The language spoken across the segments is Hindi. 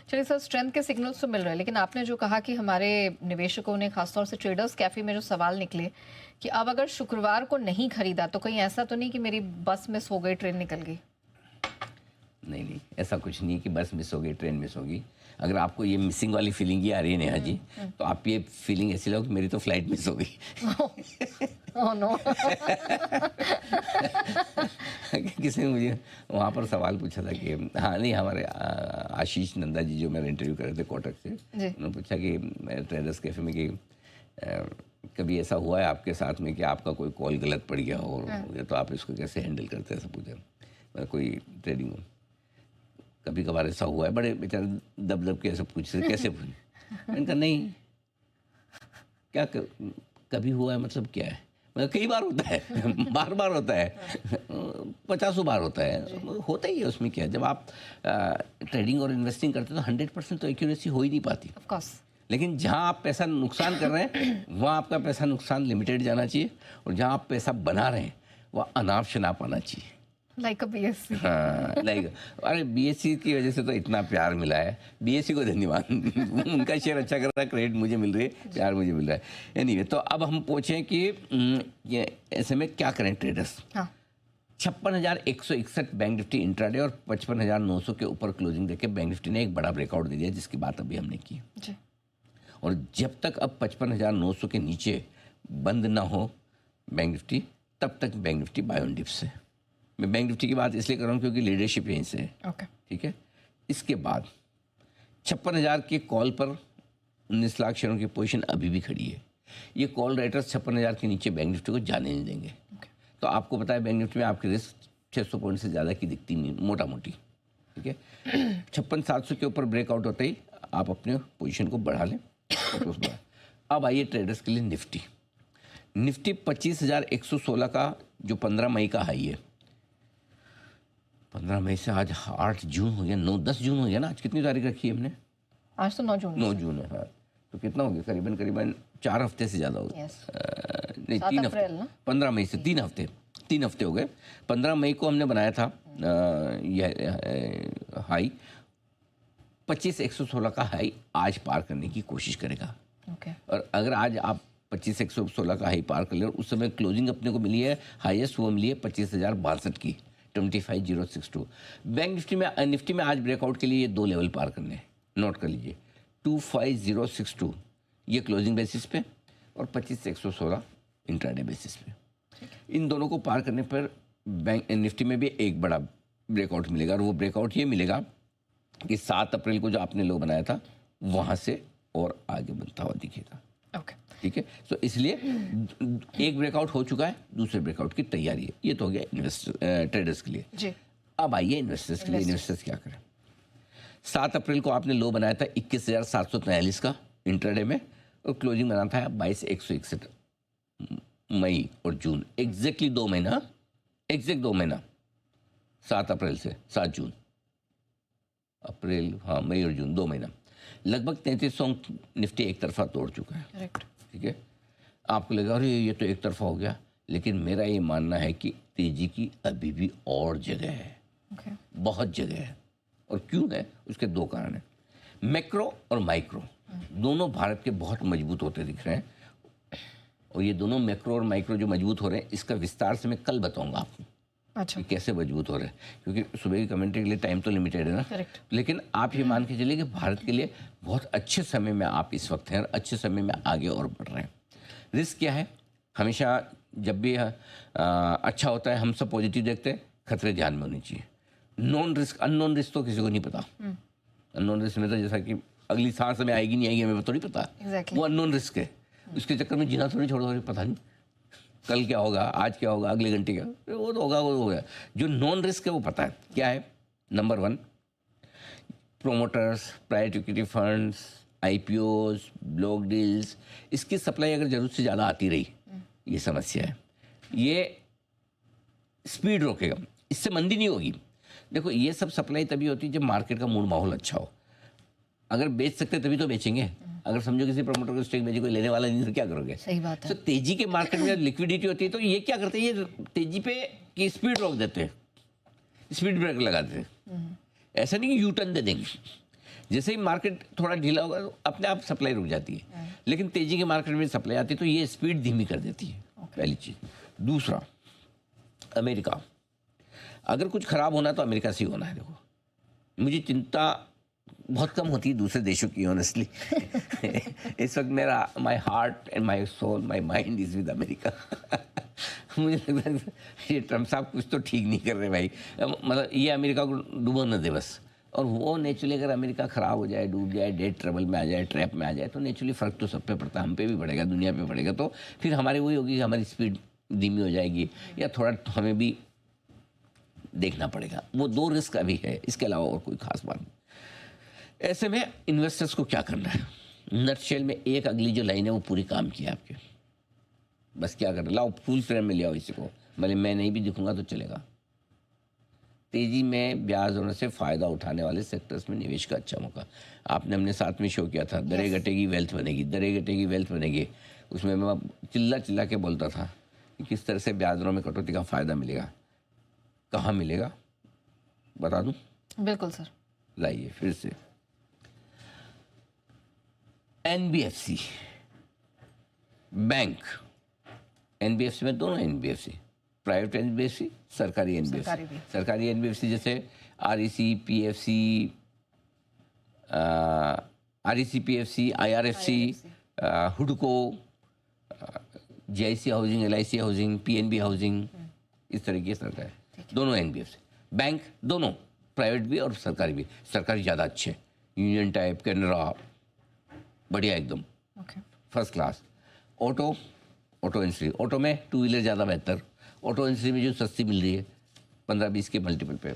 चलिए सर, स्ट्रेंथ के सिग्नल्स तो मिल रहे हैं, लेकिन आपने जो कहा कि हमारे निवेशकों ने, खासतौर से ट्रेडर्स कैफे में जो सवाल निकले कि अब अगर शुक्रवार को नहीं खरीदा तो कहीं ऐसा तो नहीं कि मेरी बस मिस हो गई, ट्रेन निकल गई? नहीं नहीं, ऐसा कुछ नहीं है कि बस मिस हो गई, ट्रेन मिस होगी। अगर आपको ये मिसिंग वाली फीलिंग ये आ रही है नेहा जी, तो आप ये फीलिंग ऐसी लो कि मेरी तो फ्लाइट मिस हो गई। Oh no. किसी ने मुझे वहाँ पर सवाल पूछा था कि हाँ नहीं, हमारे आशीष नंदा जी जो मेरा इंटरव्यू कर रहे थे कोटक से, उन्होंने पूछा कि ट्रेडर्स कैफे में कि कभी ऐसा हुआ है आपके साथ में कि आपका कोई कॉल गलत पड़ गया हो, तो आप इसको कैसे हैंडल करते हैं, ऐसा पूछा। कोई ट्रेडिंग कभी कभार ऐसा हुआ है, बड़े बेचारे दब दब के ऐसे पूछ रहे कैसे पूछ। मैंने कहा नहीं, क्या कभी हुआ है मतलब क्या है, मतलब कई बार होता है, बार बार होता है, 50 बार होता है, होता ही है, उसमें क्या है। जब आप ट्रेडिंग और इन्वेस्टिंग करते हो तो 100% तो एक्यूरेसी हो ही नहीं पाती, ऑफ कोर्स। लेकिन जहाँ आप पैसा नुकसान कर रहे हैं वहाँ आपका पैसा नुकसान लिमिटेड जाना चाहिए, और जहाँ आप पैसा बना रहे हैं वह अनाप शनाप आना चाहिए। Like BSc. हाँ, लाइक अरे बीएससी की वजह से तो इतना प्यार मिला है, बीएससी को धन्यवाद। उनका शेयर अच्छा कर रहा है, क्रेडिट मुझे मिल रही है, प्यार मुझे मिल रहा है। एनीवे, तो अब हम पूछें कि ये ऐसे में क्या करें ट्रेडर्स। हाँ। 56,161 बैंक निफ्टी इंट्राडे और 55,900 के ऊपर क्लोजिंग देके बैंक निफ्टी ने एक बड़ा ब्रेकआउट दे दिया, जिसकी बात अभी हमने की जी। और जब तक अब 55,900 के नीचे बंद ना हो बैंक निफ्टी, तब तक bank Nifty buy on dips है। मैं बैंक निफ्टी की बात इसलिए कर रहा हूँ क्योंकि लीडरशिप यहीं से है। ओके। ठीक है। इसके बाद 56,000 के कॉल पर 19 लाख शेयरों की पोजीशन अभी भी खड़ी है। ये कॉल राइटर्स 56,000 के नीचे बैंक निफ्टी को जाने नहीं देंगे। तो आपको पता है बैंक निफ्टी में आपकी रिस्क 600 पॉइंट से ज़्यादा की दिखती नहीं, मोटा मोटी। ठीक है। 56,700 के ऊपर ब्रेकआउट होते ही आप अपने पोजीशन को बढ़ा लें। अब आइए ट्रेडर्स के लिए निफ्टी। निफ्टी 25,116 का जो 15 मई का हाई है, 15 मई से आज 8 जून हो गया, 9-10 जून हो गया ना। आज कितनी तारीख रखी है हमने? आज तो 9 जून। 9 जून है। हाँ, तो कितना हो गया? करीबन करीबन 4 हफ्ते से ज़्यादा हो गया। नहीं, 3 हफ्ते। 15 मई से 3 हफ्ते हो गए। 15 मई को हमने बनाया था यह हाई। 25,116 का हाई आज पार करने की कोशिश करेगा। और अगर आज आप 25,116 का हाई पार कर ले, और उस समय क्लोजिंग अपने को मिली है, हाईएस्ट वो मिली है 25,062 की, 25,062। बैंक निफ्टी में आज ब्रेकआउट के लिए ये 2 लेवल पार करने हैं, नोट कर लीजिए। 25,062 ये क्लोजिंग बेसिस पे, और 25,116 इंट्राडे बेसिस पे। इन दोनों को पार करने पर बैंक निफ्टी में भी एक बड़ा ब्रेकआउट मिलेगा, और वो ब्रेकआउट ये मिलेगा कि 7 अप्रैल को जो आपने लो बनाया था वहाँ से और आगे बनता हुआ दिखेगा। ओके। ठीक है। तो इसलिए एक ब्रेकआउट हो चुका है, दूसरे ब्रेकआउट की तैयारी है। ये तो हो गया ट्रेडर्स के लिए जी। अब आइए इन्वेस्टर्स के लिए। इन्वेस्टर्स क्या करें? 7 अप्रैल को आपने लो बनाया था 21,743 का इंट्राडे में, और क्लोजिंग बना था 22,161। मई और जून एग्जैक्टली 2 महीना, 7 अप्रैल से 7 जून, अप्रैल, हाँ, मई और जून 2 महीना। लगभग 3300 निफ्टी एक तरफा तोड़ चुका है। ठीक है। आपको लगा अरे ये तो एक तरफा हो गया, लेकिन मेरा ये मानना है कि तेजी की अभी भी और जगह है। बहुत जगह है। और क्यों है? उसके 2 कारण हैं। मैक्रो और माइक्रो दोनों भारत के बहुत मजबूत होते दिख रहे हैं, और ये दोनों मैक्रो और माइक्रो जो मजबूत हो रहे हैं, इसका विस्तार से मैं कल बताऊंगा आपको। अच्छा। कि कैसे मजबूत हो रहे हैं, क्योंकि सुबह की कमेंट्री के लिए टाइम तो लिमिटेड है ना। करेक्ट। लेकिन आप ये मान के चलिए कि भारत के लिए बहुत अच्छे समय में आप इस वक्त हैं, और अच्छे समय में आगे और बढ़ रहे हैं। रिस्क क्या है? हमेशा जब भी अच्छा होता है हम सब पॉजिटिव देखते हैं, खतरे ध्यान में होनी चाहिए। नॉन रिस्क, अननोन रिस्क तो किसी को नहीं पता। अननोन रिस्क में तो जैसा कि अगली सांस में आएगी नहीं आएगी हमें तो नहीं पता। वो अननोन रिस्क है, उसके चक्कर में जीना थोड़ी छोड़ दो, पता नहीं कल क्या होगा, आज क्या होगा, अगले घंटे क्या, वो तो होगा, वो हो गया। जो नॉन रिस्क है वो पता है क्या है। Number 1, promoters, private equity funds, IPOs, block deals, इसकी सप्लाई अगर जरूरत से ज़्यादा आती रही, ये समस्या है। ये स्पीड रोकेगा, इससे मंदी नहीं होगी। देखो, ये सब सप्लाई तभी होती है जब मार्केट का मूड माहौल अच्छा हो। अगर बेच सकते तभी तो बेचेंगे। अगर समझो किसी प्रमोटर को स्टेक बेचे, कोई लेने वाला नहीं, तो क्या करोगे? सही बात है। तो तेजी के मार्केट में लिक्विडिटी होती है, तो ये क्या करते हैं, ये तेजी पे की स्पीड रोक देते हैं, स्पीड ब्रेक लगा देते हैं। ऐसा नहीं कि यू टर्न दे देंगे, जैसे ही मार्केट थोड़ा ढीला होगा तो अपने आप सप्लाई रुक जाती है, लेकिन तेजी के मार्केट में सप्लाई आती है तो ये स्पीड धीमी कर देती है। पहली चीज़। दूसरा, अमेरिका, अगर कुछ खराब होना तो अमेरिका से ही होना है। देखो, मुझे चिंता बहुत कम होती है दूसरे देशों की, ऑनेस्टली। इस वक्त मेरा my heart and my soul, my mind is with America. मुझे लगता है ये ट्रम्प साहब कुछ तो ठीक नहीं कर रहे भाई, मतलब ये अमेरिका को डूबो न दे बस। और वो नेचुरली अगर अमेरिका ख़राब हो जाए, डूब जाए, डेट ट्रबल में आ जाए, ट्रैप में आ जाए, तो नेचुरली फ़र्क तो सब पे पड़ता है, हम पे भी पड़ेगा, दुनिया पे पड़ेगा। तो फिर हमारी वही होगी कि हमारी स्पीड धीमी हो जाएगी, या थोड़ा हमें भी देखना पड़ेगा। वो दो रिस्क अभी है, इसके अलावा और कोई खास बात नहीं। ऐसे में इन्वेस्टर्स को क्या करना है? नटशेल में एक अगली जो लाइन है वो पूरी काम की है आपके। बस क्या करना, लाओ फुल फ्रेम में ले आओ इसी को, भले मैं नहीं भी दिखूंगा तो चलेगा। तेजी में ब्याज होने से फ़ायदा उठाने वाले सेक्टर्स में निवेश का अच्छा मौका। आपने हमने साथ में शो किया था, दरें घटेगी वेल्थ बनेगी, दरें घटेगी वेल्थ बनेगी। उसमें मैं चिल्ला के बोलता था कि किस तरह से ब्याज दरों में कटौती का फ़ायदा मिलेगा, कहाँ मिलेगा, बता दूँ? बिल्कुल सर। लाइए फिर से, एनबीएफसी बैंक, एनबीएफसी में दोनों एनबीएफसी, प्राइवेट एनबीएफसी, सरकारी एनबीएफसी। सरकारी एनबीएफसी जैसे आरईसी, पीएफसी, आईआरएफसी, हुडको, GIC housing, LIC housing, PNB housing, इस तरीके से सरकार, दोनों एनबीएफसी। बैंक दोनों, प्राइवेट भी और सरकारी भी। सरकारी ज़्यादा अच्छे, यूनियन टाइप, कैनरा, बढ़िया एकदम, first class. Auto industry, auto में टू व्हीलर ज़्यादा बेहतर, ऑटो इंडस्ट्री में जो सस्ती मिल रही है 15-20 के मल्टीपल पे।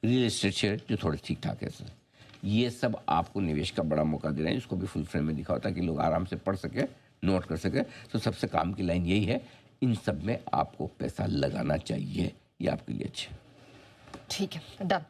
रियल एस्टेट शेयर जो थोड़े ठीक ठाक है सर। ये सब आपको निवेश का बड़ा मौका दे रहे हैं, इसको भी फुल फ्रेम में दिखाओ ताकि लोग आराम से पढ़ सके, नोट कर सके। तो सबसे काम की लाइन यही है, इन सब में आपको पैसा लगाना चाहिए, ये आपके लिए अच्छा। ठीक है, डन।